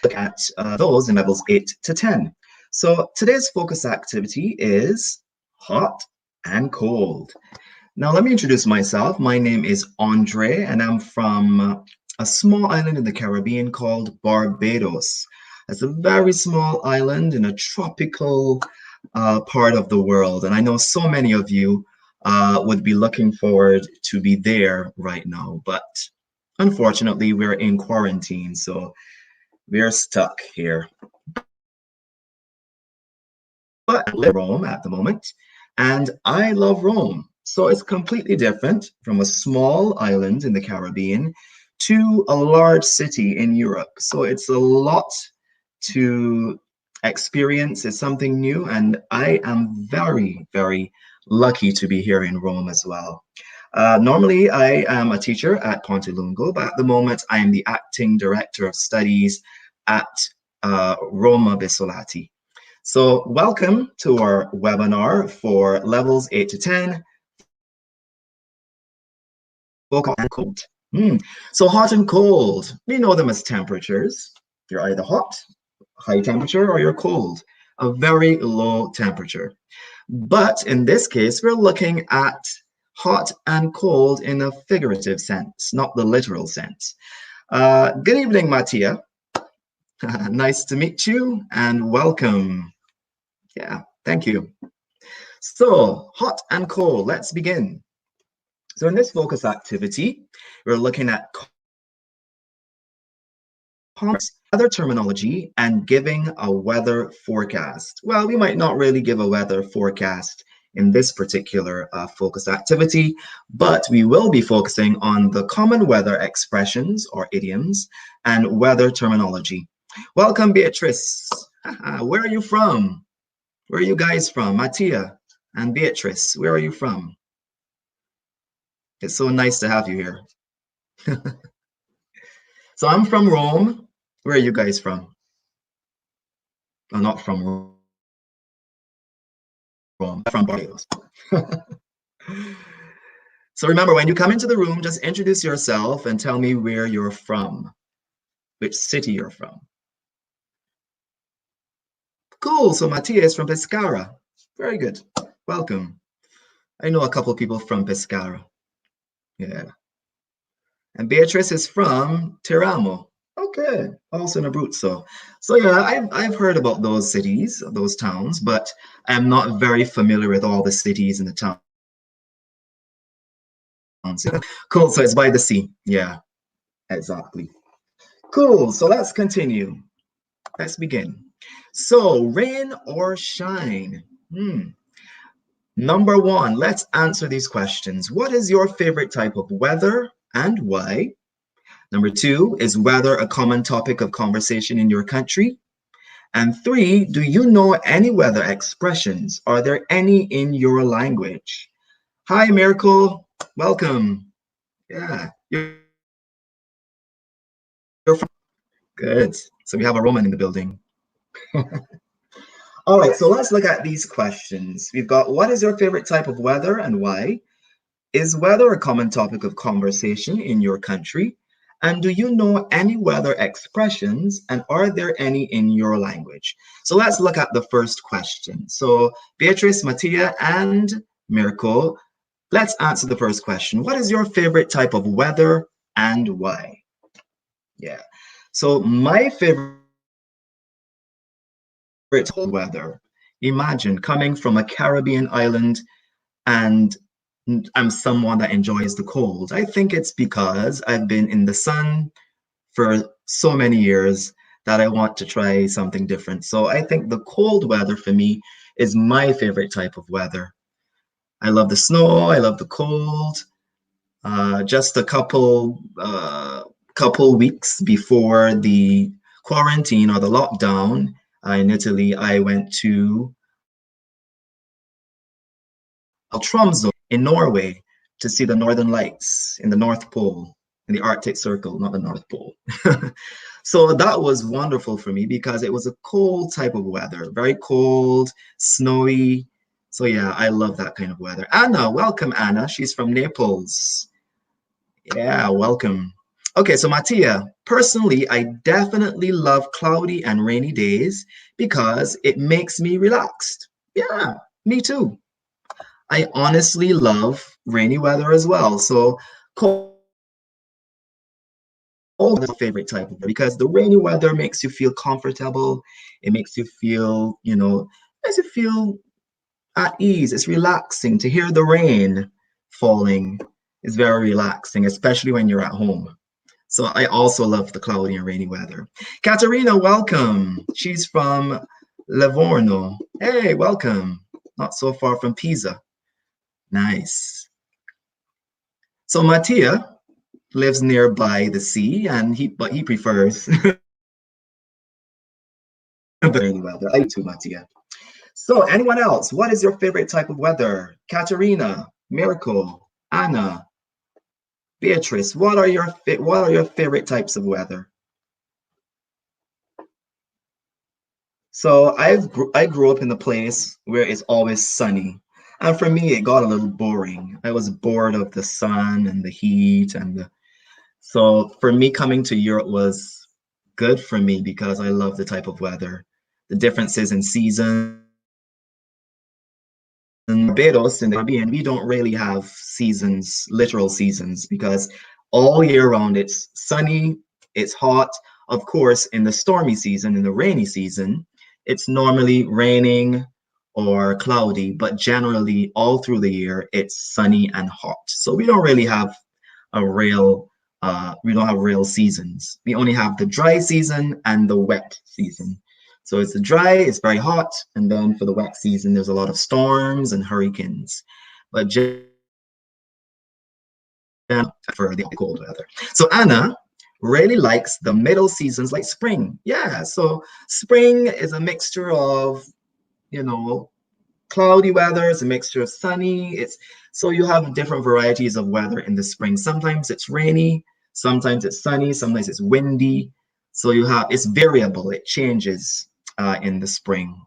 look at those in levels 8 to 10. So today's focus activity is hot and cold. Now, let me introduce myself. My name is Andre, and I'm from a small island in the Caribbean called Barbados. It's a very small island in a tropical part of the world. And I know so many of you would be looking forward to be there right now. But unfortunately, we're in quarantine, so we're stuck here. But I live in Rome at the moment, and I love Rome. So it's completely different from a small island in the Caribbean to a large city in Europe. So it's a lot to experience. It's something new, and I am very, very lucky to be here in Rome as well. Normally, I am a teacher at Ponte Lungo, but at the moment, I am the acting director of studies at Roma Bisolati. So welcome to our webinar for levels 8 to 10, hot and cold. So hot and cold, we know them as temperatures. You're either hot, high temperature, or you're cold, a very low temperature. But in this case, we're looking at hot and cold in a figurative sense, not the literal sense. Good evening, Mattia. Nice to meet you and welcome. Yeah, thank you. So hot and cold, let's begin. So in this focus activity, we're looking at weather terminology and giving a weather forecast. Well, we might not really give a weather forecast in this particular focus activity, but we will be focusing on the common weather expressions or idioms and weather terminology. Welcome, Beatrice. Where are you from? Where are you guys from? Mattia and Beatrice, where are you from? It's so nice to have you here. So I'm from Rome. Where are you guys from? I'm not from Rome. I'm from Barbados. So remember, when you come into the room, just introduce yourself and tell me where you're from, which city you're from. Cool. So Mattia is from Pescara. Very good. Welcome. I know a couple people from Pescara. Yeah. And Beatrice is from Teramo. Okay, also in Abruzzo. So yeah, I've heard about those cities, those towns, but I'm not very familiar with all the cities and the towns. Cool, so it's by the sea. Yeah, exactly. Cool, so let's continue. Let's begin. So rain or shine? Number one, let's answer these questions. What is your favorite type of weather and why? Number two, is weather a common topic of conversation in your country? And three, do you know any weather expressions? Are there any in your language? Hi, Miracle. Welcome. Yeah, you're from. Good. So we have a Roman in the building. All right, so let's look at these questions. We've got, what is your favorite type of weather and why? Is weather a common topic of conversation in your country? And do you know any weather expressions, and are there any in your language? So let's look at the first question. So Beatrice, Mattia, and Mirko, let's answer the first question. What is your favorite type of weather and why? Yeah, so my favorite weather, imagine coming from a Caribbean island and I'm someone that enjoys the cold. I think it's because I've been in the sun for so many years that I want to try something different. So I think the cold weather for me is my favorite type of weather. I love the snow, I love the cold. Just a couple weeks before the quarantine or the lockdown in Italy, I went to Tromsø in Norway to see the Northern Lights in the North Pole, in the Arctic Circle, not the North Pole. So that was wonderful for me because it was a cold type of weather, very cold, snowy. So yeah, I love that kind of weather. Anna, welcome, Anna. She's from Naples. Yeah, welcome. Okay, so Mattia, personally, I definitely love cloudy and rainy days because it makes me relaxed. Yeah, me too. I honestly love rainy weather as well. So cold is my favorite type of weather because the rainy weather makes you feel comfortable. It makes you feel, makes you feel at ease. It's relaxing to hear the rain falling. It's very relaxing, especially when you're at home. So I also love the cloudy and rainy weather. Katerina, welcome. She's from Livorno. Hey, welcome. Not so far from Pisa. Nice. So Mattia lives nearby the sea, and he prefers the rainy weather. I do too, Mattia. So anyone else? What is your favorite type of weather? Katerina, Miracle, Anna, Beatrice. What are your favorite types of weather? So I grew up in a place where it's always sunny. And for me, it got a little boring. I was bored of the sun and the heat so for me coming to Europe was good for me because I love the type of weather. The differences in seasons. In Barbados in the Caribbean, we don't really have seasons, literal seasons, because all year round it's sunny, it's hot. Of course, in the stormy season, in the rainy season, it's normally raining or cloudy, but generally all through the year it's sunny and hot. So a real, we don't have real seasons. We only have the dry season and the wet season. So it's the dry, it's very hot, and then for the wet season, there's a lot of storms and hurricanes. But just for the cold weather. So Anna really likes the middle seasons like spring. Yeah, so spring is a mixture of, you know, cloudy weather, it's a mixture of sunny. It's so you have different varieties of weather in the spring. Sometimes it's rainy, sometimes it's sunny, sometimes it's windy. So it's variable, it changes in the spring.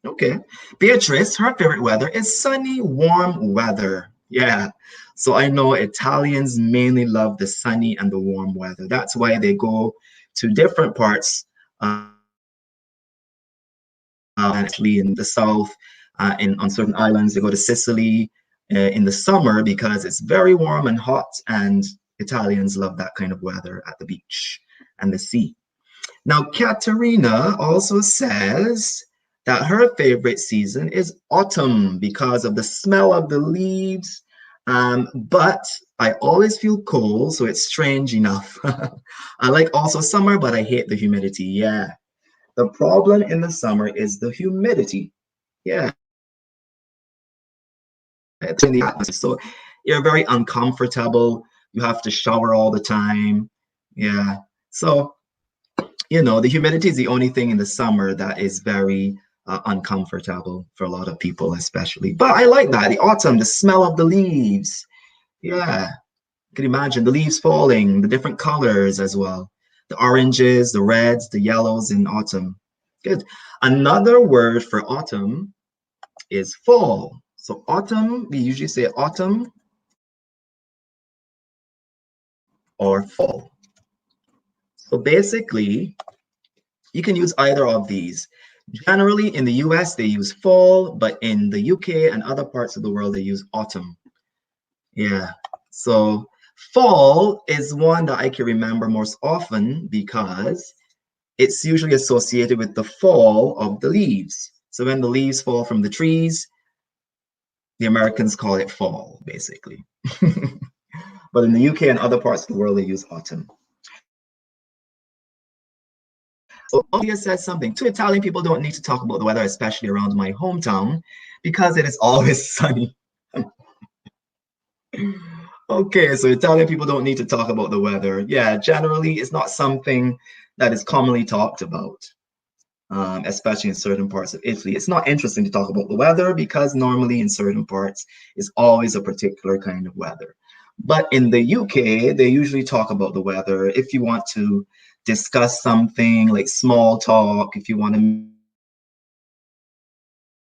Okay. Beatrice, her favorite weather is sunny, warm weather. Yeah. So I know Italians mainly love the sunny and the warm weather. That's why they go to different parts, actually in the south, on certain islands. They go to Sicily in the summer because it's very warm and hot, and Italians love that kind of weather at the beach and the sea. Now, Katerina also says that her favorite season is autumn because of the smell of the leaves. But I always feel cold, so it's strange enough. I like also summer, but I hate the humidity. Yeah. The problem in the summer is the humidity. Yeah. It's in the atmosphere. So you're very uncomfortable. You have to shower all the time. Yeah. So the humidity is the only thing in the summer that is very uncomfortable for a lot of people, especially. But I like that. The autumn, the smell of the leaves. Yeah, you can imagine the leaves falling, the different colors as well. The oranges, the reds, the yellows in autumn. Good. Another word for autumn is fall. So autumn, we usually say autumn or fall. So basically, you can use either of these. Generally, in the US, they use fall, but in the UK and other parts of the world, they use autumn. Yeah. So fall is one that I can remember most often because it's usually associated with the fall of the leaves. So when the leaves fall from the trees, the Americans call it fall, basically. But in the UK and other parts of the world, they use autumn. So Olivia says something. Two Italian people don't need to talk about the weather, especially around my hometown, because it is always sunny. Okay, so Italian people don't need to talk about the weather. Yeah, generally, it's not something that is commonly talked about, especially in certain parts of Italy. It's not interesting to talk about the weather because normally in certain parts, it's always a particular kind of weather. But in the UK, they usually talk about the weather. If you want to discuss something like small talk, if you want to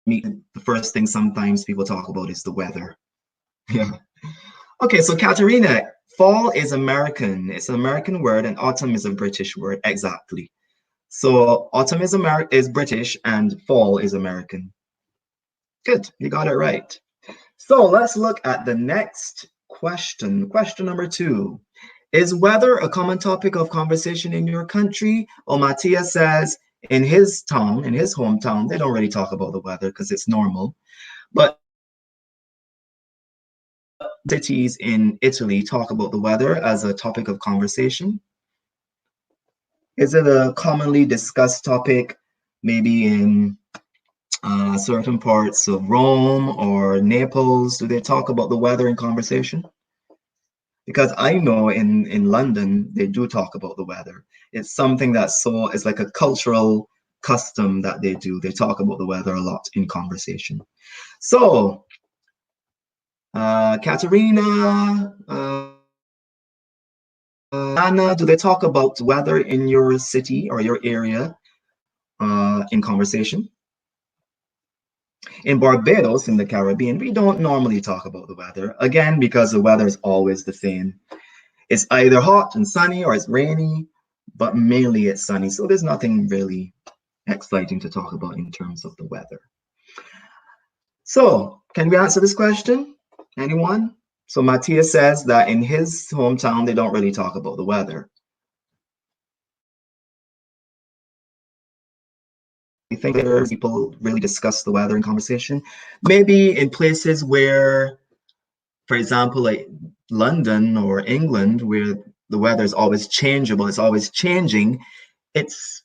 meet, the first thing sometimes people talk about is the weather. Yeah. Okay, so Katerina, Fall is American. It's an American word, and autumn is a British word. Exactly. So autumn is British, and fall is American. Good, you got it right. So let's look at the next question. Question number 2. Is weather a common topic of conversation in your country? Well, Matthias says in his town, in his hometown, they don't really talk about the weather because it's normal. But cities in Italy talk about the weather as a topic of conversation. Is it a commonly discussed topic, maybe in certain parts of Rome or Naples? Do they talk about the weather in conversation? Because I know in London, they do talk about the weather. It's something that's it's like a cultural custom that they do. They talk about the weather a lot in conversation. So, Katerina, Anna, do they talk about weather in your city or your area in conversation? In Barbados, in the Caribbean, we don't normally talk about the weather, again, because the weather is always the same. It's either hot and sunny or it's rainy, but mainly it's sunny. So there's nothing really exciting to talk about in terms of the weather. So can we answer this question? Anyone? So Matthias says that in his hometown, they don't really talk about the weather. You think there people really discuss the weather in conversation? Maybe in places where, for example, like London or England, where the weather is always changeable, it's always changing. It's,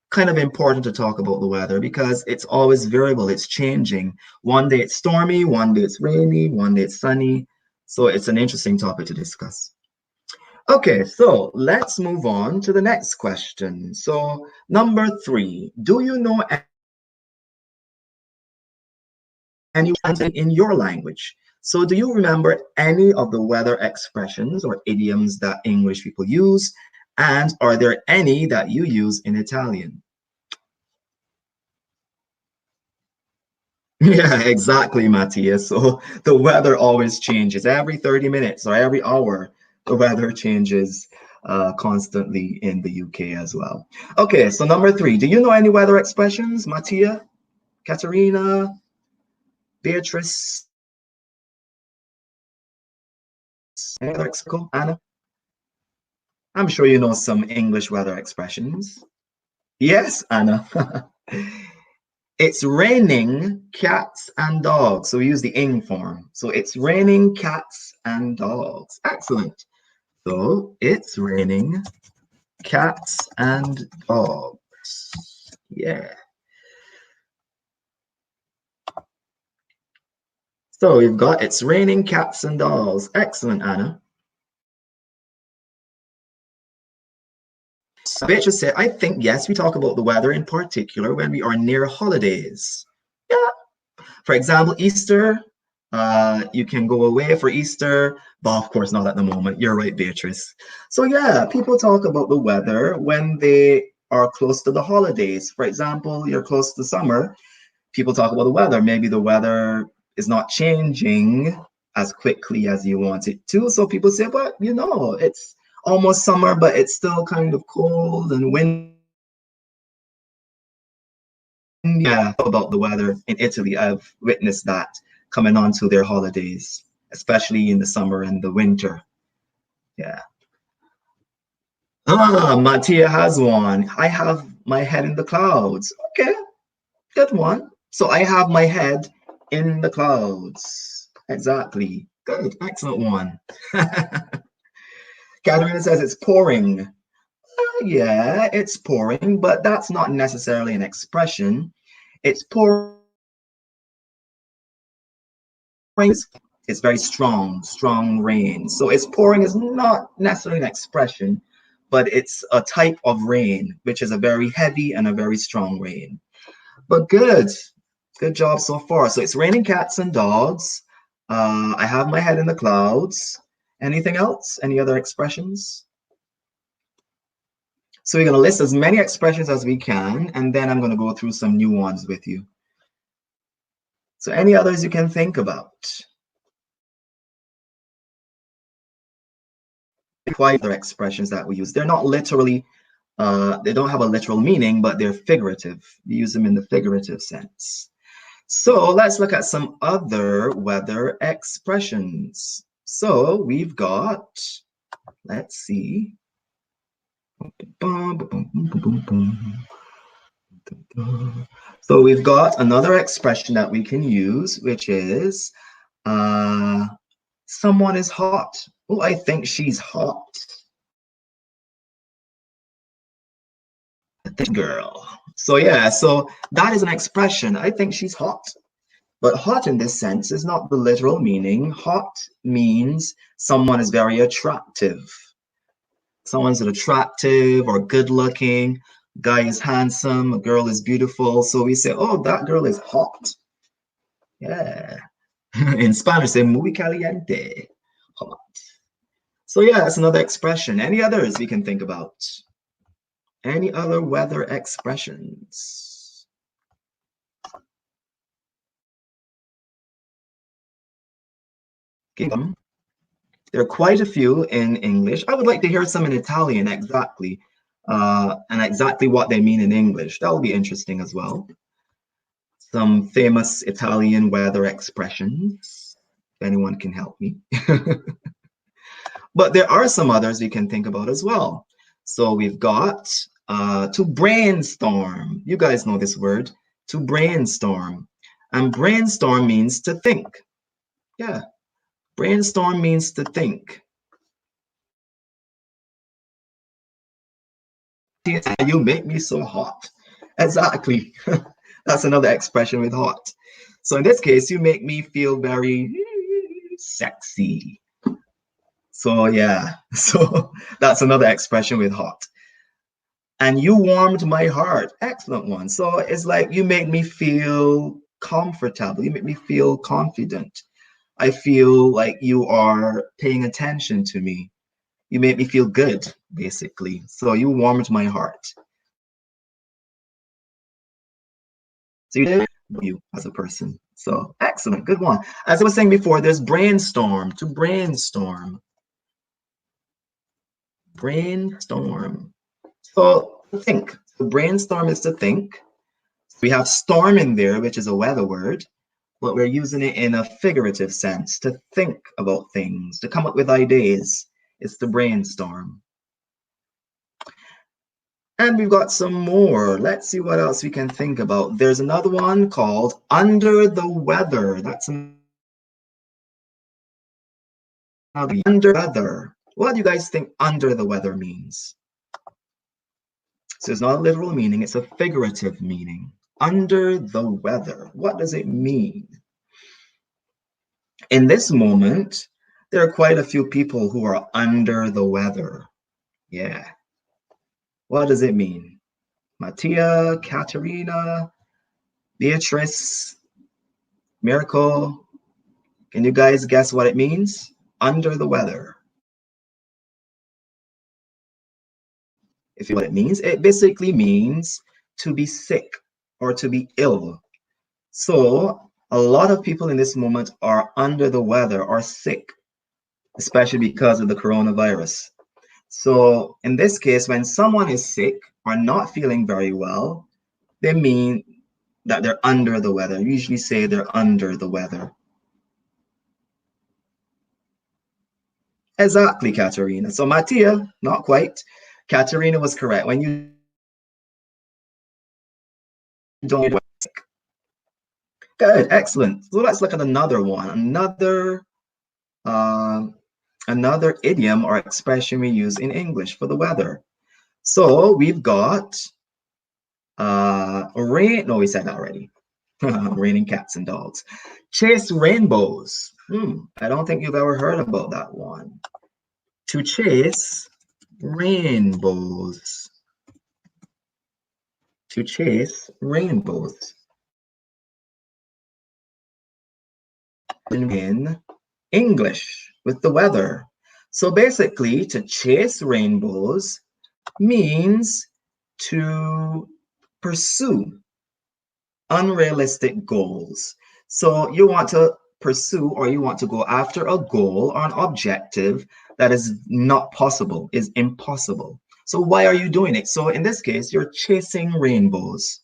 kind of important to talk about the weather because it's always variable, it's changing. One day it's stormy, one day it's rainy, one day it's sunny. So it's an interesting topic to discuss. Okay, so let's move on to the next question. So number 3, do you know anyone in your language? So do you remember any of the weather expressions or idioms that English people use? And are there any that you use in Italian? Yeah, exactly, Matthias. So the weather always changes every 30 minutes or every hour. The weather changes constantly in the UK as well. Okay, so number 3, do you know any weather expressions? Mattia, Katerina, Beatrice, any other Anna? I'm sure you know some English weather expressions. Yes, Anna. It's raining cats and dogs. So we use the ing form. So it's raining cats and dogs. Excellent. So it's raining cats and dogs. Yeah. So we've got it's raining cats and dogs. Excellent, Anna. Beatrice said, I think, yes, we talk about the weather in particular when we are near holidays. Yeah. For example, Easter, you can go away for Easter, but of course not at the moment. You're right, Beatrice. So yeah, people talk about the weather when they are close to the holidays. For example, you're close to summer, people talk about the weather. Maybe the weather is not changing as quickly as you want it to. So people say, but it's almost summer, but it's still kind of cold and windy. Yeah, about the weather in Italy. I've witnessed that coming on to their holidays, especially in the summer and the winter. Yeah. Mattia has one. I have my head in the clouds. Okay, good one. So I have my head in the clouds. Exactly. Good. Excellent one. Catherine says it's pouring. Yeah, it's pouring, but that's not necessarily an expression. It's pouring. It's very strong rain. So it's pouring is not necessarily an expression, but it's a type of rain, which is a very heavy and a very strong rain. But good job so far. So it's raining cats and dogs. I have my head in the clouds. Anything else? Any other expressions? So we're going to list as many expressions as we can, and then I'm going to go through some new ones with you. So any others you can think about? quite other expressions that we use. They're not literally, they don't have a literal meaning, but they're figurative. You use them in the figurative sense. So let's look at some other weather expressions. So we've got, let's see. So we've got another expression that we can use, which is someone is hot. Oh, I think she's hot. I think girl. So yeah, so that is an expression. I think she's hot. But hot in this sense is not the literal meaning. Hot means someone is very attractive. Someone's attractive or good looking. Guy is handsome, a girl is beautiful. So we say, oh, that girl is hot. Yeah. In Spanish, say muy caliente. Hot. So yeah, that's another expression. Any others we can think about? Any other weather expressions? Okay. There are quite a few in English. I would like to hear some in Italian exactly, and exactly what they mean in English. That will be interesting as well. Some famous Italian weather expressions, if anyone can help me. But there are some others we can think about as well. So we've got to brainstorm. You guys know this word, to brainstorm. And brainstorm means to think. Yeah, brainstorm means to think. You make me so hot. Exactly. That's another expression with hot. So in this case, you make me feel very sexy. So yeah, so that's another expression with hot. And you warmed my heart. Excellent one. So it's like you make me feel comfortable. You make me feel confident. I feel like you are paying attention to me. You make me feel good, basically. So you warmed my heart. So you as a person. So excellent, good one. As I was saying before, there's brainstorm, to brainstorm. Brainstorm. So think. So brainstorm is to think. We have storm in there, which is a weather word, but we're using it in a figurative sense, to think about things, to come up with ideas. It's to brainstorm. And we've got some more. Let's see what else we can think about. There's another one called under the weather. That's another under weather. What do you guys think under the weather means? So it's not a literal meaning, it's a figurative meaning. Under the weather. What does it mean? In this moment, there are quite a few people who are under the weather. Yeah. What does it mean? Mattia, Katerina, Beatrice, Miracle. Can you guys guess what it means? Under the weather. If you know what it means, it basically means to be sick or to be ill. So a lot of people in this moment are under the weather or sick, especially because of the coronavirus. So in this case, when someone is sick or not feeling very well, they mean that they're under the weather. You usually say they're under the weather. Exactly, Katerina. So Mattia, not quite. Katerina was correct. When you don't get sick. Good, excellent. So let's look at another one. Another idiom or expression we use in English for the weather. So we've got rain. No, we said that already. Raining cats and dogs. Chase rainbows. I don't think you've ever heard about that one. To chase rainbows. To chase rainbows. In English with the weather. So basically, to chase rainbows means to pursue unrealistic goals. So you want to pursue or you want to go after a goal or an objective that is not possible, is impossible. So why are you doing it? So in this case, you're chasing rainbows.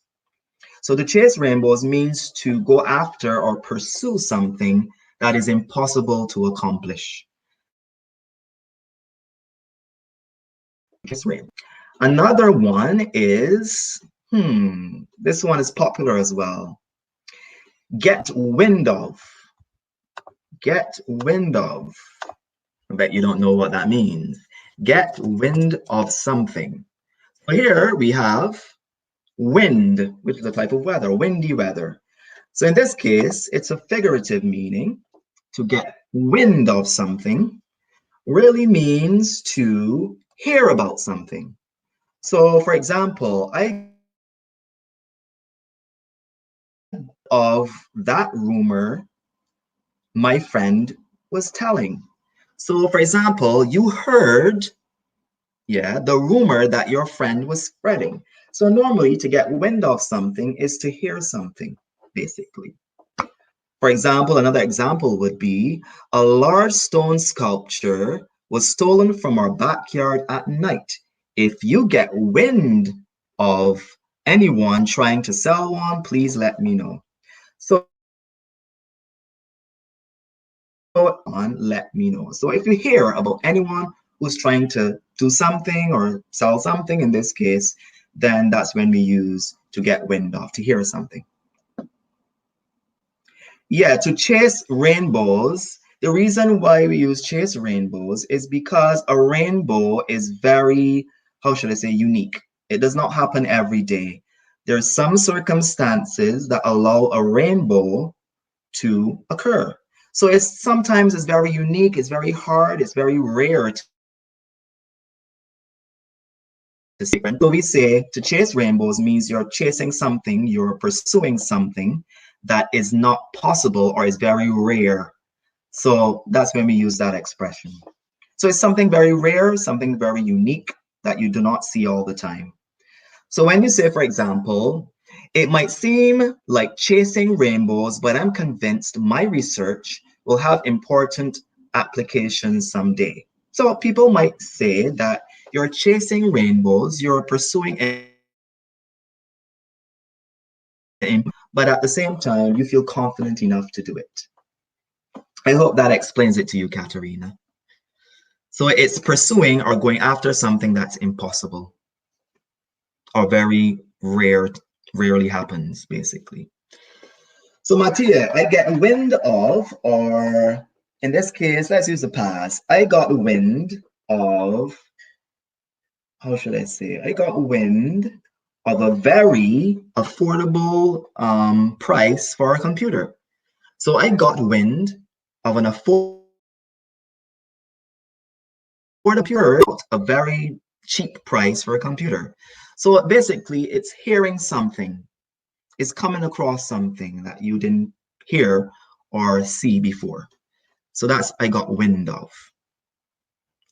So to chase rainbows means to go after or pursue something that is impossible to accomplish. Chase rainbow. Another one is, this one is popular as well. Get wind of. Get wind of. I bet you don't know what that means. Get wind of something. So here we have wind, which is a type of weather, windy weather. So in this case, it's a figurative meaning. To get wind of something really means to hear about something. So for example, I of that rumor my friend was telling. So for example, you heard, the rumor that your friend was spreading. So normally to get wind of something is to hear something, basically. For example, another example would be a large stone sculpture was stolen from our backyard at night. If you get wind of anyone trying to sell one, please let me know. So let me know. So if you hear about anyone who's trying to do something or sell something in this case, then that's when we use to get wind of, to hear something. Yeah, to chase rainbows, the reason why we use chase rainbows is because a rainbow is very, how should I say, unique. It does not happen every day. There are some circumstances that allow a rainbow to occur. So it's very unique, it's very hard, it's very rare to see. So we say to chase rainbows means you're chasing something, you're pursuing something that is not possible or is very rare. So that's when we use that expression. So it's something very rare, something very unique that you do not see all the time. So when you say, for example, it might seem like chasing rainbows, but I'm convinced my research will have important applications someday. So people might say that you're chasing rainbows, you're pursuing it, but at the same time, you feel confident enough to do it. I hope that explains it to you, Katerina. So it's pursuing or going after something that's impossible or very rarely happens, basically. So Mattia, I get wind of, or in this case, let's use the past. I got wind of, how should I say? I got wind of a very affordable price for a computer. So I got wind of an affordable computer, a very cheap price for a computer. So basically, it's hearing something, it's coming across something that you didn't hear or see before. So that's I got wind of.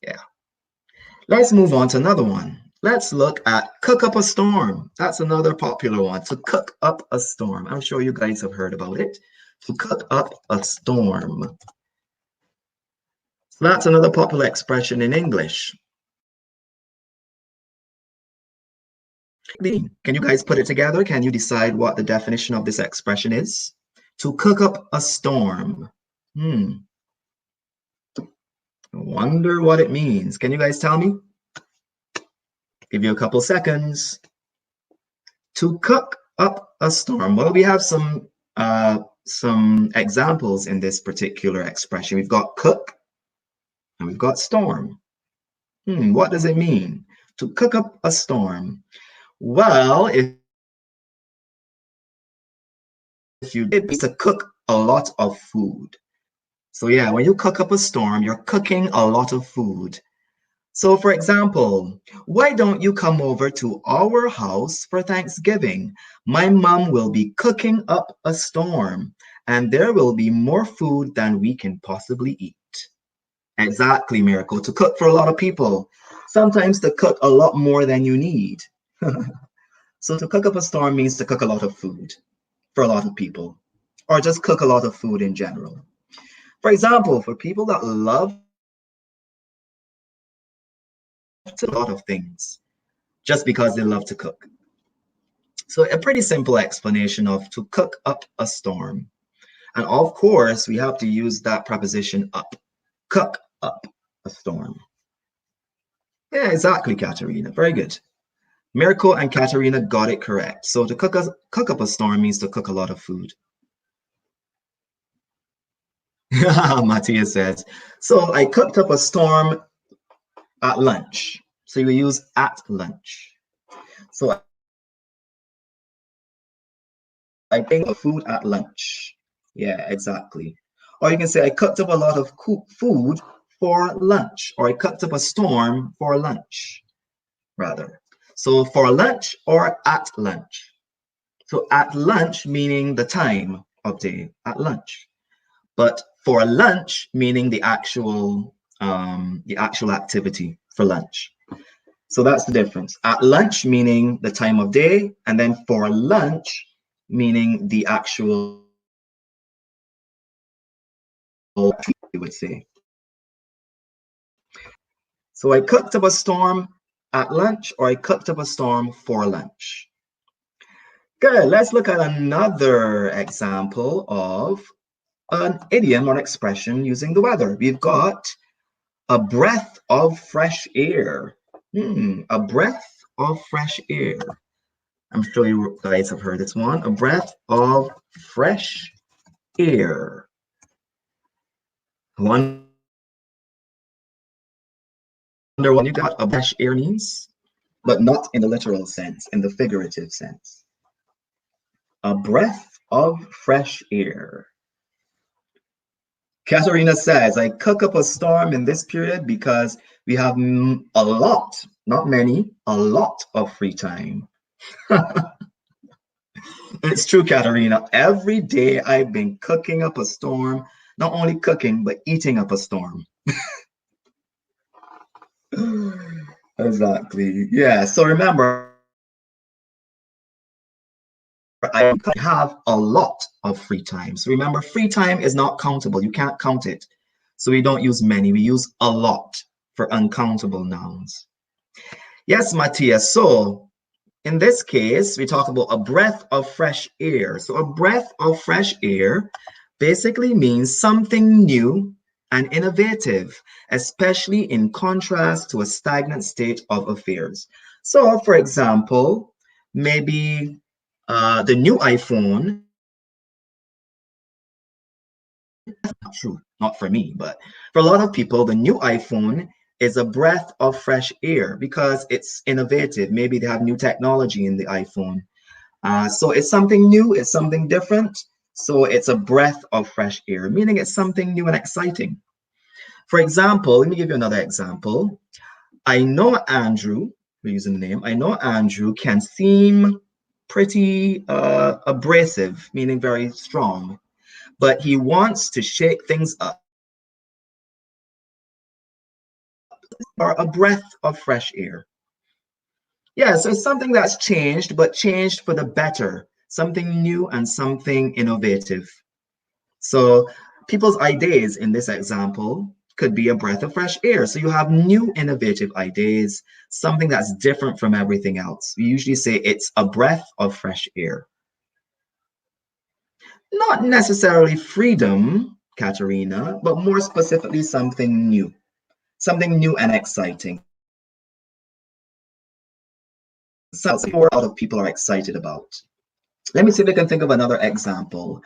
Yeah. Let's move on to another one. Let's look at cook up a storm. That's another popular one. To cook up a storm. I'm sure you guys have heard about it. To cook up a storm. So that's another popular expression in English. Can you guys put it together? Can you decide what the definition of this expression is? To cook up a storm. I wonder what it means. Can you guys tell me? Give you a couple seconds. To cook up a storm. Well, we have some examples in this particular expression. We've got cook and we've got storm. What does it mean? To cook up a storm. Well, if you did, it's to cook a lot of food. So yeah, when you cook up a storm, you're cooking a lot of food. So for example, why don't you come over to our house for Thanksgiving? My mom will be cooking up a storm and there will be more food than we can possibly eat. Exactly, Miracle. To cook for a lot of people. Sometimes to cook a lot more than you need. So to cook up a storm means to cook a lot of food for a lot of people, or just cook a lot of food in general. For example, for people that love to a lot of things just because they love to cook. So a pretty simple explanation of to cook up a storm. And of course, we have to use that preposition up. Cook up a storm. Yeah, exactly, Katerina. Very good. Mirko and Katerina got it correct. So to cook up a storm means to cook a lot of food. Matthias says, so I cooked up a storm at lunch. So you use at lunch. So I think of food at lunch. Yeah, exactly. Or you can say I cooked up a lot of food for lunch, or I cooked up a storm for lunch, rather. So for lunch or at lunch. So at lunch meaning the time of day, at lunch. But for lunch meaning the actual activity for lunch. So that's the difference. At lunch meaning the time of day, and then for lunch meaning the actual, we would say. So I cooked up a storm at lunch, or I cooked up a storm for lunch. Good. Let's look at another example of an idiom or expression using the weather. We've got a breath of fresh air. A breath of fresh air. I'm sure you guys have heard this one. A breath of fresh air. I wonder what you got a fresh air means, but not in the literal sense, in the figurative sense. A breath of fresh air. Katerina says, I cook up a storm in this period because we have a lot, not many, a lot of free time. It's true, Katerina. Every day I've been cooking up a storm, not only cooking, but eating up a storm. Exactly. Yeah. So remember, I have a lot of free time. So remember, free time is not countable. You can't count it. So we don't use many. We use a lot for uncountable nouns. Yes, Matthias. So in this case, we talk about a breath of fresh air. So a breath of fresh air basically means something new and innovative, especially in contrast to a stagnant state of affairs. So, for example, maybe the new iPhone, not true, not for me, but for a lot of people, the new iPhone is a breath of fresh air because it's innovative. Maybe they have new technology in the iPhone. So it's something new, it's something different. So it's a breath of fresh air, meaning it's something new and exciting. For example, let me give you another example. I know Andrew, we're using the name, I know Andrew can seem pretty abrasive, meaning very strong, but he wants to shake things up. Or a breath of fresh air. Yeah, so it's something that's changed, but changed for the better, something new and something innovative. So people's ideas in this example could be a breath of fresh air. So you have new innovative ideas, something that's different from everything else. We usually say it's a breath of fresh air. Not necessarily freedom, Katerina, but more specifically something new and exciting. Something a lot of people are excited about. Let me see if I can think of another example.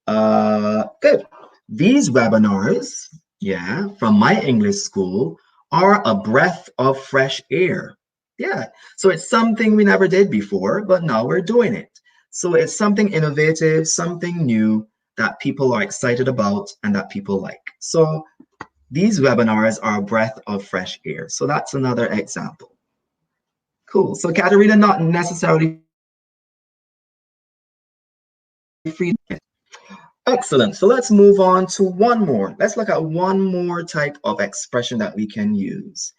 Good. These webinars, yeah, from my English school are a breath of fresh air. Yeah, so it's something we never did before, but now we're doing it. So it's something innovative, something new that people are excited about and that people like. So these webinars are a breath of fresh air. So that's another example. Cool. So Katerina, not necessarily free. Excellent. So let's move on to one more. Let's look at one more type of expression that we can use.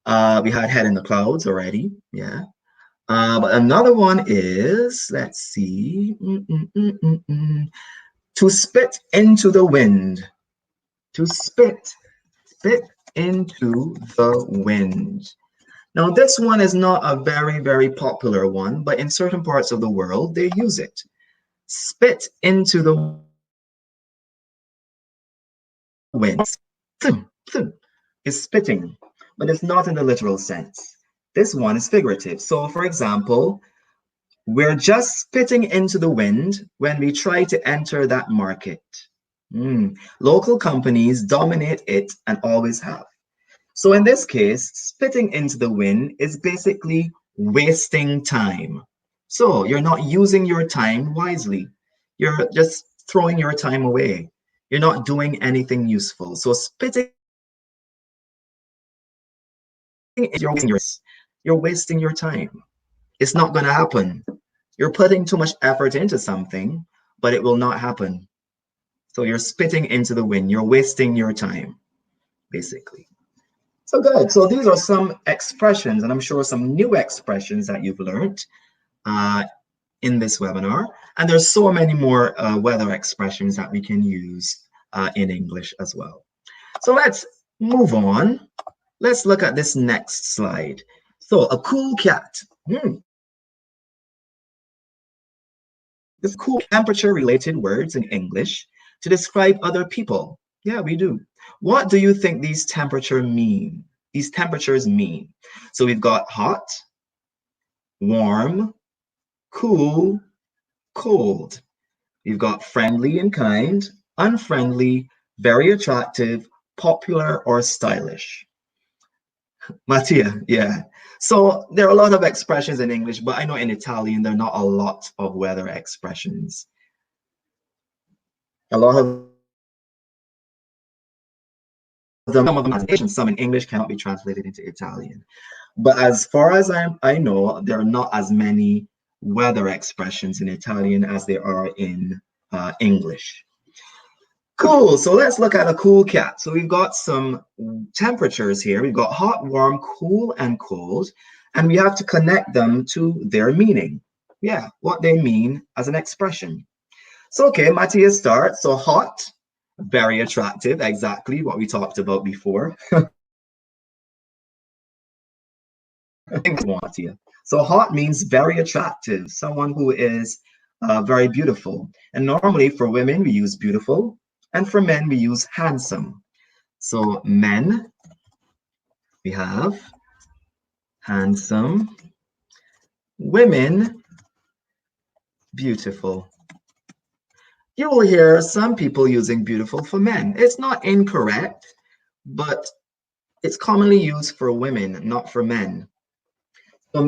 We had head in the clouds already. Yeah. But another one is, let's see, to spit into the wind. To spit into the wind. Now, this one is not a very, very popular one, but in certain parts of the world, they use it. Spit into the wind. Thum, thum, is spitting, but it's not in the literal sense. This one is figurative. So, for example, we're just spitting into the wind when we try to enter that market. Local companies dominate it and always have. So in this case, spitting into the wind is basically wasting time. So you're not using your time wisely. You're just throwing your time away. You're not doing anything useful. So spitting, you're wasting your time. It's not going to happen. You're putting too much effort into something, but it will not happen. So you're spitting into the wind. You're wasting your time, basically. So good. So these are some expressions, and I'm sure some new expressions that you've learned in this webinar. And there's so many more weather expressions that we can use in English as well. So let's move on. Let's look at this next slide. So a cool cat. This cool temperature-related words in English to describe other people. Yeah, we do. What do you think these temperatures mean? So we've got hot, warm, cool, cold. We've got friendly and kind, unfriendly, very attractive, popular, or stylish. Mattia, yeah. So there are a lot of expressions in English, but I know in Italian, there are not a lot of weather expressions. A lot of some in English cannot be translated into Italian. But as far as I know, there are not as many weather expressions in Italian as there are in English. Cool, so let's look at a cool cat. So we've got some temperatures here. We've got hot, warm, cool, and cold, and we have to connect them to their meaning. Yeah, what they mean as an expression. So, okay, Matthias starts. So hot, very attractive, exactly what we talked about before. So hot means very attractive, someone who is very beautiful. And normally for women, we use beautiful, and for men, we use handsome. So men, we have handsome. Women, beautiful. You will hear some people using beautiful for men. It's not incorrect, but it's commonly used for women, not for men. So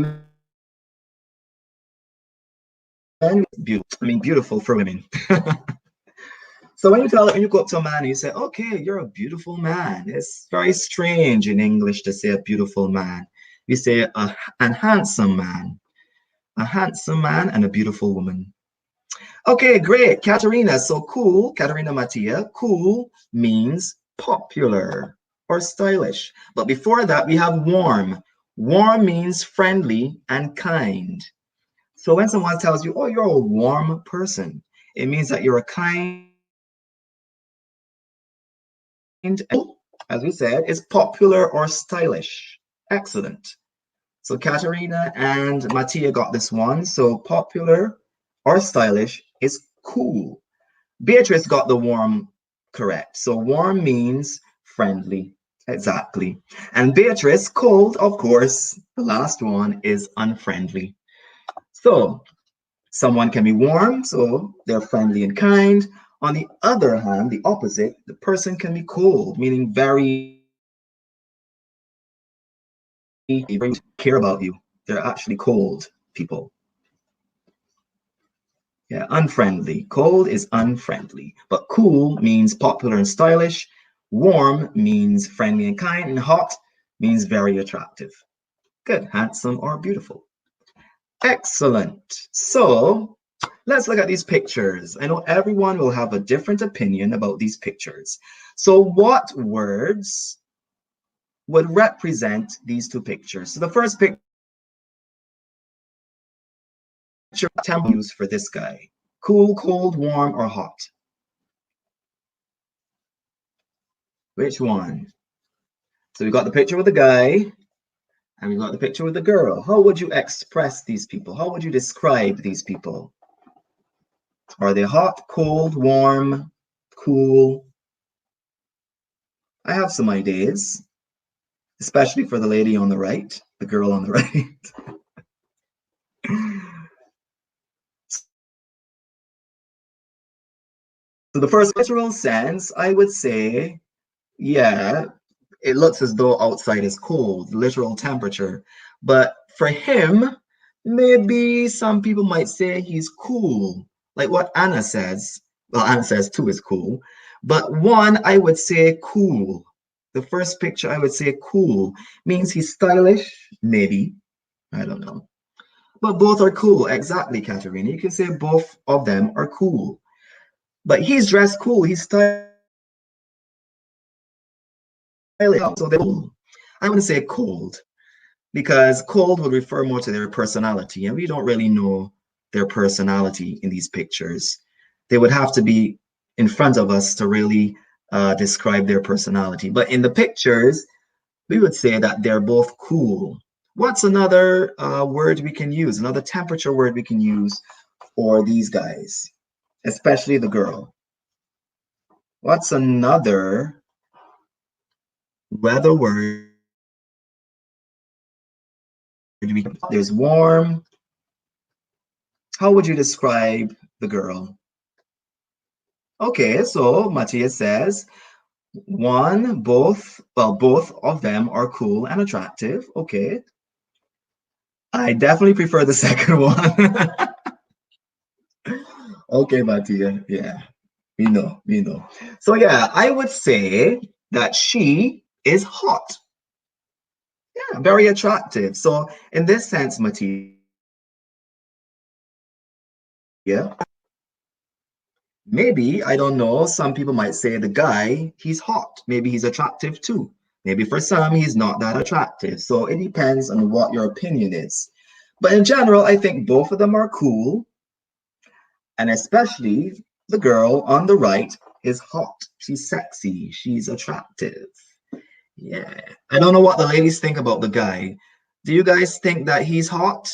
men, beautiful for women. So when you go up to a man, you say, okay, you're a beautiful man. It's very strange in English to say a beautiful man. We say a handsome man and a beautiful woman. Okay, great, Katerina. So cool, Katerina Mattia, cool means popular or stylish. But before that, we have warm. Warm means friendly and kind. So when someone tells you, oh, you're a warm person, it means that you're a kind, as we said, is popular or stylish. Excellent. So Katerina and Mattia got this one. So popular or stylish is cool. Beatrice got the warm correct. So warm means friendly. Exactly. And Beatrice, cold, of course, the last one is unfriendly. So someone can be warm, so they're friendly and kind. On the other hand, the opposite, the person can be cold, meaning very care about you. They're actually cold people. Yeah, unfriendly. Cold is unfriendly, but cool means popular and stylish. Warm means friendly and kind, and hot means very attractive. Good, handsome or beautiful. Excellent. So let's look at these pictures. I know everyone will have a different opinion about these pictures. So what words would represent these two pictures? So the first picture temp use for this guy. Cool, cold, warm, or hot? Which one? So we got the picture with the guy. And we got the picture with the girl. How would you express these people? How would you describe these people? Are they hot, cold, warm, cool? I have some ideas, especially for the lady on the right, the girl on the right. So the first literal sense, I would say, yeah, it looks as though outside is cold, literal temperature. But for him, maybe some people might say he's cool, like what Anna says. Well, Anna says two is cool, but one, I would say cool. The first picture, I would say cool, means he's stylish, maybe. I don't know. But both are cool, exactly, Katerina. You can say both of them are cool. But he's dressed cool, he's stylish. So they're cool. I wouldn't say cold because cold would refer more to their personality, and we don't really know their personality in these pictures. They would have to be in front of us to really describe their personality. But in the pictures, we would say that they're both cool. What's another word we can use? Another temperature word we can use for these guys, especially the girl. What's another weather word? There's warm. How would you describe the girl? Okay, so Matthias says one, both, well, both of them are cool and attractive. Okay. I definitely prefer the second one. Okay, Matthias. Yeah, we know. So yeah, I would say that she is hot. Yeah, very attractive. So in this sense, Matthias, yeah, maybe, I don't know, some people might say the guy, he's hot. Maybe he's attractive too. Maybe for some, he's not that attractive. So it depends on what your opinion is. But in general, I think both of them are cool. And especially the girl on the right is hot. She's sexy. She's attractive. Yeah. I don't know what the ladies think about the guy. Do you guys think that he's hot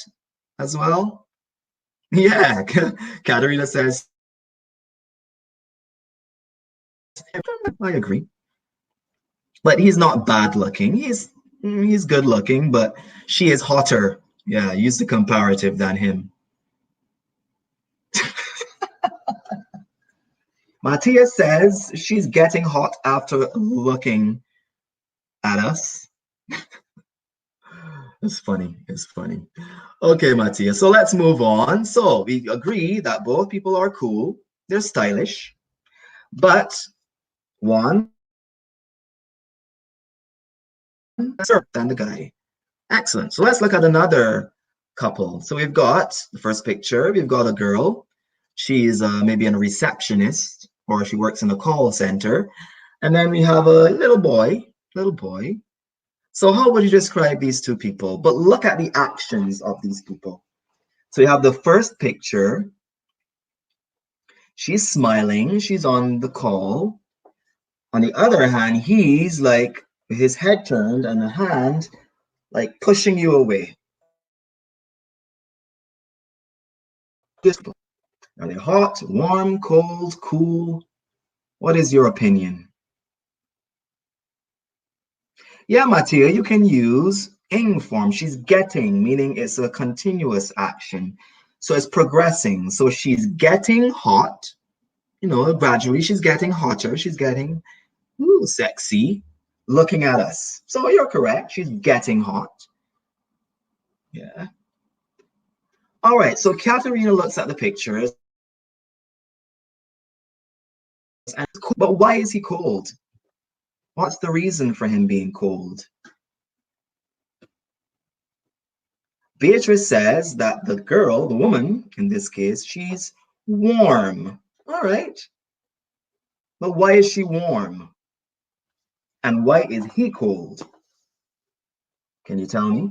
as well? Yeah. Katerina says, I agree. But he's not bad looking. He's good looking, but she is hotter. Yeah, use the comparative than him. Matthias says she's getting hot after looking at us. It's funny. It's funny. Okay, Matthias. So let's move on. So we agree that both people are cool. They're stylish, but one than the guy. Excellent. So let's look at another couple. So we've got the first picture. We've got a girl. She's maybe a receptionist or she works in a call center. And then we have a little boy, little boy. So how would you describe these two people? But look at the actions of these people. So you have the first picture. She's smiling. She's on the call. On the other hand, he's like with his head turned and a hand like pushing you away. Are they hot, warm, cold, cool? What is your opinion? Yeah, Mattia, you can use ing form. She's getting, meaning it's a continuous action. So it's progressing. So she's getting hot, gradually she's getting hotter. She's getting sexy, looking at us. So you're correct. She's getting hot. Yeah. All right. So Katerina looks at the pictures. But why is he cold? What's the reason for him being cold? Beatrice says that the girl, the woman in this case, she's warm. All right. But why is she warm? And why is he cold? Can you tell me?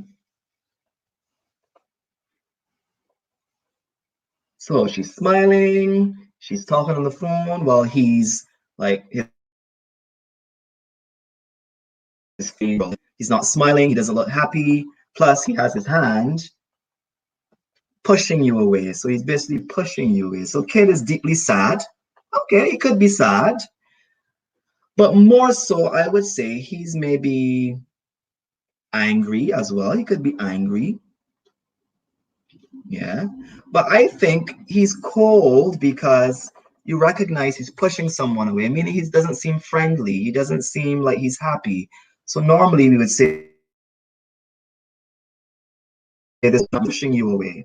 So she's smiling, she's talking on the phone while he's like, he's not smiling, he doesn't look happy. Plus, he has his hand pushing you away. So he's basically pushing you away. So kid is deeply sad. Okay, he could be sad. But more so, I would say he's maybe angry as well. He could be angry. Yeah. But I think he's cold because you recognize he's pushing someone away, meaning he doesn't seem friendly. He doesn't seem like he's happy. So normally we would say this pushing you away.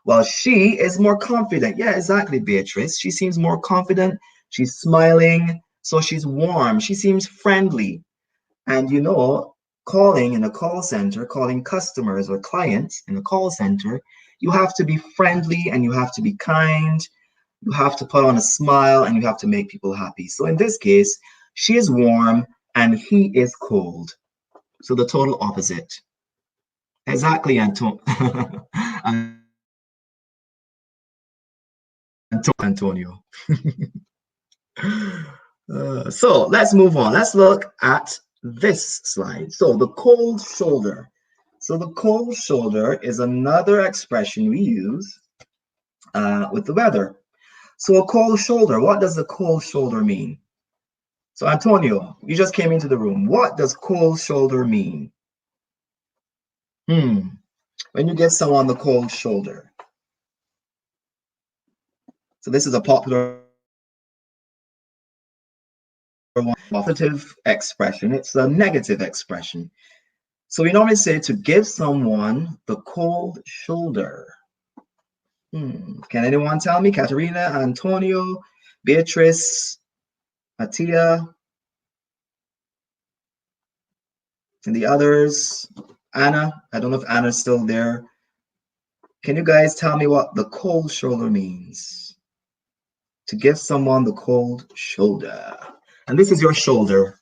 Well, she is more confident. Yeah, exactly, Beatrice. She seems more confident. She's smiling. So she's warm. She seems friendly. And calling in a call center, calling customers or clients in a call center, you have to be friendly and you have to be kind. You have to put on a smile and you have to make people happy. So in this case, she is warm and he is cold. So the total opposite. Exactly, Antonio. So let's move on. Let's look at this slide. So the cold shoulder. So the cold shoulder is another expression we use with the weather. So a cold shoulder, what does a cold shoulder mean? So Antonio, you just came into the room. What does cold shoulder mean? When you give someone the cold shoulder. So this is a popular positive expression. It's a negative expression. So we normally say to give someone the cold shoulder. Can anyone tell me? Katerina, Antonio, Beatrice, Mattia, and the others. Anna, I don't know if Anna's still there. Can you guys tell me what the cold shoulder means? To give someone the cold shoulder. And this is your shoulder.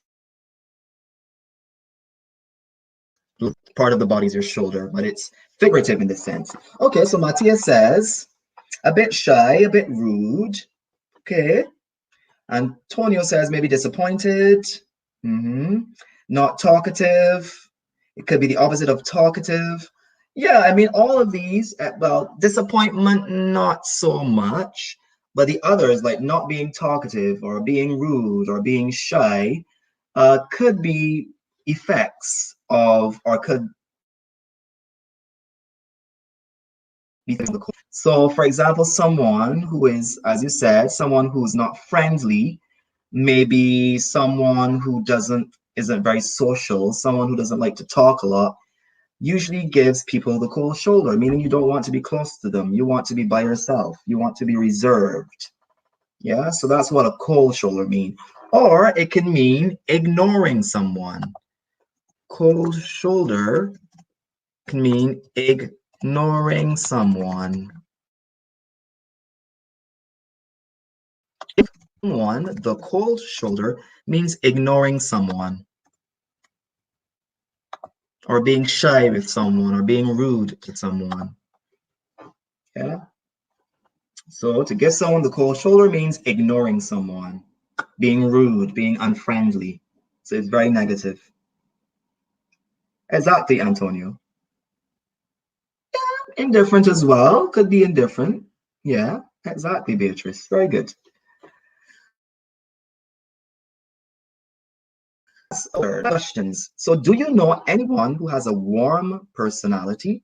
Part of the body is your shoulder, but it's figurative in this sense. Okay, so Mattia says, a bit shy, a bit rude. Okay. Antonio says maybe disappointed. Not talkative. It could be the opposite of talkative. Yeah, I mean, all of these, well, disappointment, not so much, but the others, like not being talkative or being rude or being shy, could be effects of, or could be. So, for example, someone who is, as you said, someone who's not friendly, maybe someone who isn't very social, someone who doesn't like to talk a lot, usually gives people the cold shoulder, meaning you don't want to be close to them. You want to be by yourself. You want to be reserved. Yeah, so that's what a cold shoulder means. Or it can mean ignoring someone. Cold shoulder can mean ignoring someone. The cold shoulder means ignoring someone, or being shy with someone, or being rude to someone. Yeah. So to give someone the cold shoulder means ignoring someone, being rude, being unfriendly. So it's very negative. Exactly, Antonio. Indifferent as well. Could be indifferent. Yeah, exactly, Beatrice. Very good. Other questions. So do you know anyone who has a warm personality?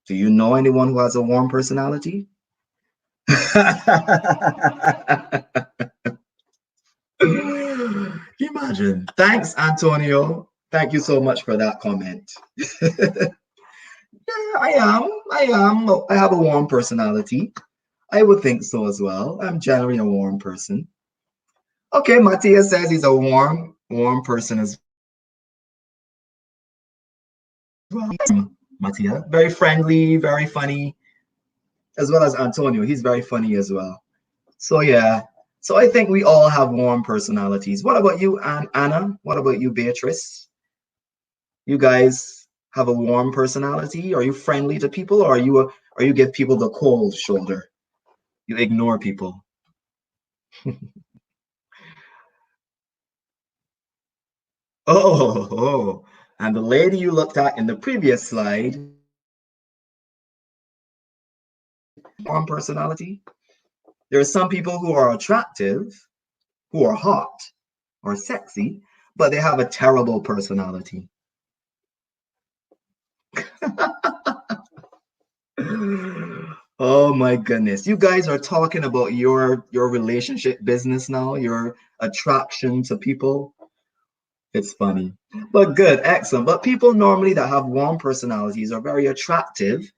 Do you know anyone who has a warm personality? Imagine. Thanks, Antonio. Thank you so much for that comment. Yeah, I am. I have a warm personality. I would think so as well. I'm generally a warm person. Okay, Matthias says he's a warm person as well. Mattia, very friendly, very funny, as well as Antonio. He's very funny as well. So yeah. So I think we all have warm personalities. What about you, Anna? What about you, Beatrice? You guys have a warm personality? Are you friendly to people, or are you give people the cold shoulder? You ignore people. Oh, And the lady you looked at in the previous slide, warm personality. There are some people who are attractive, who are hot or sexy, but they have a terrible personality. Oh my goodness. You guys are talking about your relationship business now, your attraction to people. It's funny. But good, excellent. But people normally that have warm personalities are very attractive.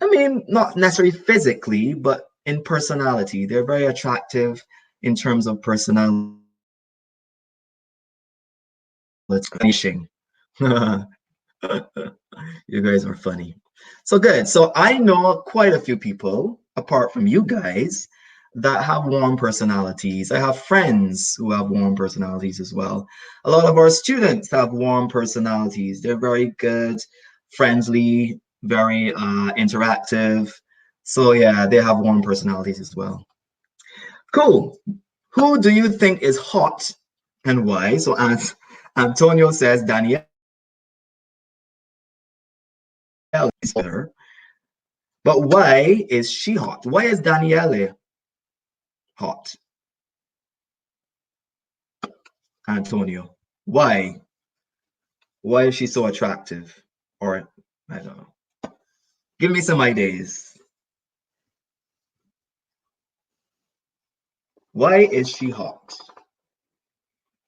I mean, not necessarily physically, but in personality. They're very attractive in terms of personality. Finishing. You guys are funny. So good. So I know quite a few people, apart from you guys, that have warm personalities. I have friends who have warm personalities as well. A lot of our students have warm personalities. They're very good, friendly, very interactive. So yeah, they have warm personalities as well. Cool. Who do you think is hot and why? So as Antonio says, Danielle is better. But why is she hot? Why is Daniele hot? Antonio. Why? Why is she so attractive? Or, I don't know. Give me some ideas. Why is she hot?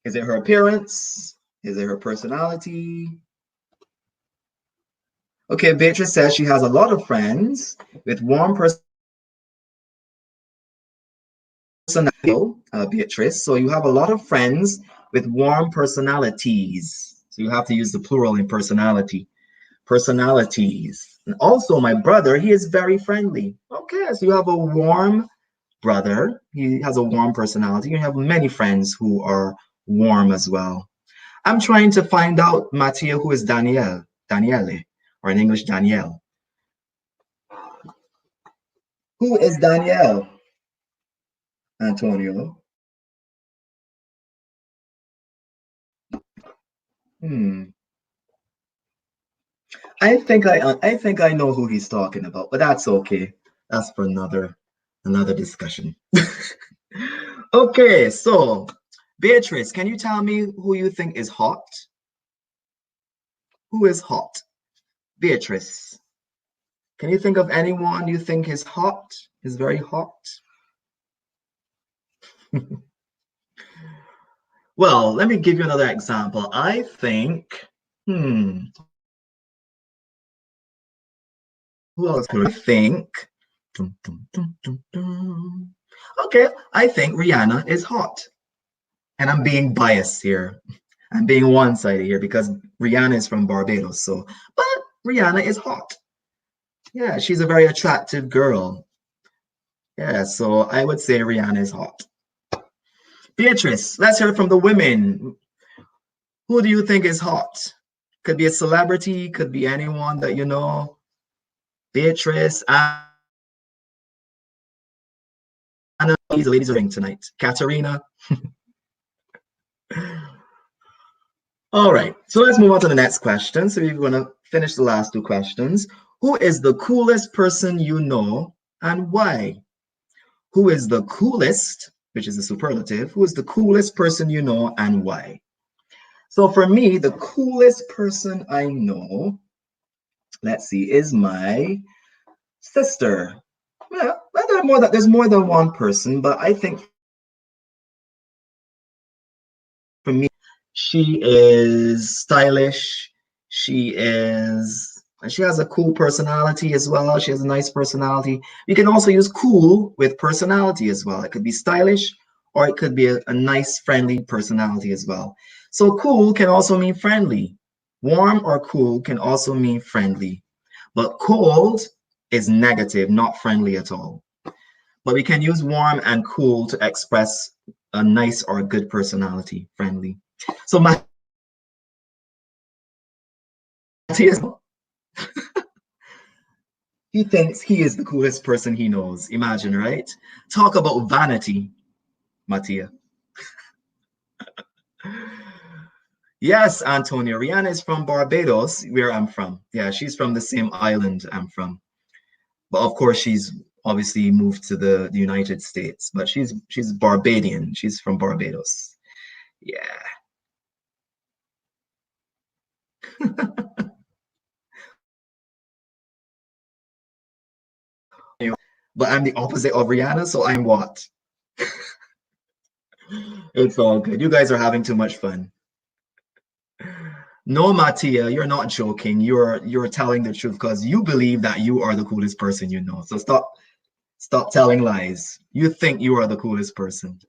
Is it her appearance? Is it her personality? Okay, Beatrice says she has a lot of friends with warm personality, Beatrice. So you have a lot of friends with warm personalities. So you have to use the plural in personality. Personalities. And also, my brother, he is very friendly. Okay, so you have a warm brother. He has a warm personality. You have many friends who are warm as well. I'm trying to find out, Mattia, who is Daniele, or in English, Danielle. Who is Danielle? Antonio. Hmm. I think I know who he's talking about, but that's okay. That's for another discussion. Okay, so Beatrice, can you tell me who you think is hot? Who is hot? Beatrice, can you think of anyone you think is hot? Is very hot? Well, let me give you another example. I think, who else could I think? Dum, dum, dum, dum, dum. Okay, I think Rihanna is hot. And I'm being biased here. I'm being one-sided here because Rihanna is from Barbados. So, but Rihanna is hot. Yeah, she's a very attractive girl. Yeah, so I would say Rihanna is hot. Beatrice, let's hear from the women. Who do you think is hot? Could be a celebrity, could be anyone that you know. Beatrice, Anna, these ladies are ring tonight. Katerina. All right, so let's move on to the next question. So we're going to finish the last two questions. Who is the coolest person you know and why? Who is the coolest, which is a superlative, who is the coolest person you know and why? So for me, the coolest person I know, let's see, is my sister. Yeah, there's more than one person, but I think for me, she is stylish. She has a cool personality as well. She has a nice personality. You can also use cool with personality as well. It could be stylish or it could be a nice, friendly personality as well. So cool can also mean friendly. Warm or cool can also mean friendly. But cold is negative, not friendly at all. But we can use warm and cool to express a nice or a good personality, friendly. So Matthias, he thinks he is the coolest person he knows. Imagine, right? Talk about vanity, Mattia. Yes, Antonia. Rihanna is from Barbados, where I'm from. Yeah, she's from the same island I'm from. But of course, she's obviously moved to the United States. But she's Barbadian. She's from Barbados. Yeah. But I'm the opposite of Rihanna, so I'm what? It's all good. You guys are having too much fun. No, Mattia, you're not joking. You're telling the truth because you believe that you are the coolest person you know. So stop telling lies. You think you are the coolest person.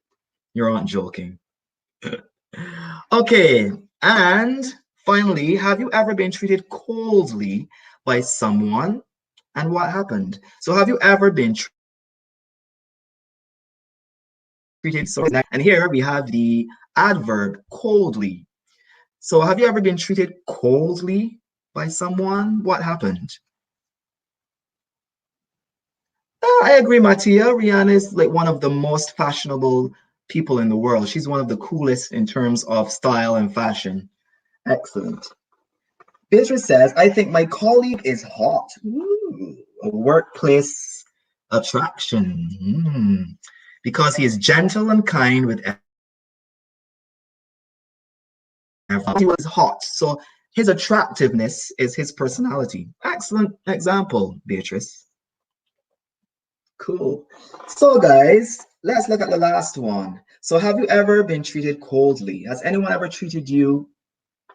You're not joking. Okay, and finally, have you ever been treated coldly by someone and what happened? So have you ever been treated so, and here we have the adverb coldly. So have you ever been treated coldly by someone? What happened? I agree, Mattia. Rihanna is like one of the most fashionable people in the world. She's one of the coolest in terms of style and fashion. Excellent. Beatrice says, I think my colleague is hot. Ooh, a workplace attraction. Because he is gentle and kind with everyone. He was hot. So his attractiveness is his personality. Excellent example, Beatrice. Cool. So, guys, let's look at the last one. So, have you ever been treated coldly? Has anyone ever treated you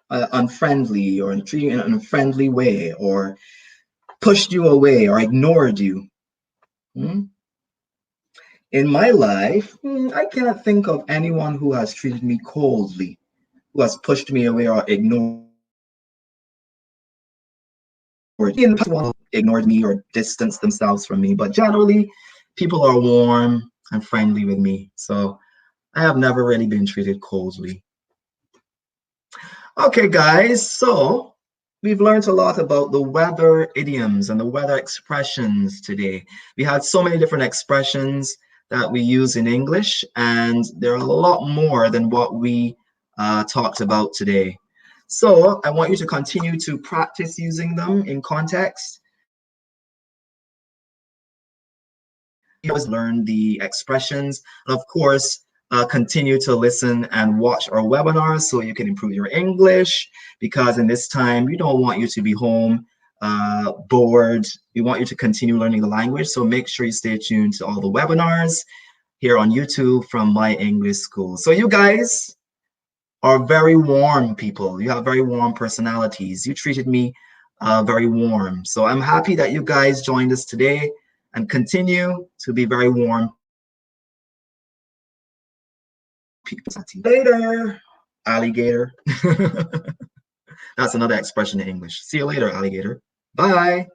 unfriendly or treated you in an unfriendly way or pushed you away or ignored you? Hmm? In my life, I cannot think of anyone who has treated me coldly, who has pushed me away or ignored. In the past, one ignored me or distanced themselves from me, but generally, people are warm and friendly with me. So I have never really been treated coldly. Okay, guys, so we've learned a lot about the weather idioms and the weather expressions today. We had so many different expressions that we use in English, and there are a lot more than what we talked about today. So I want you to continue to practice using them in context. You always learn the expressions, and of course, continue to listen and watch our webinars so you can improve your English. Because in this time, we don't want you to be home bored. We want you to continue learning the language. So make sure you stay tuned to all the webinars here on YouTube from My English School. So you guys are very warm people. You have very warm personalities. You treated me very warm. So I'm happy that you guys joined us today and continue to be very warm people. Later, alligator. That's another expression in English. See you later, alligator. Bye.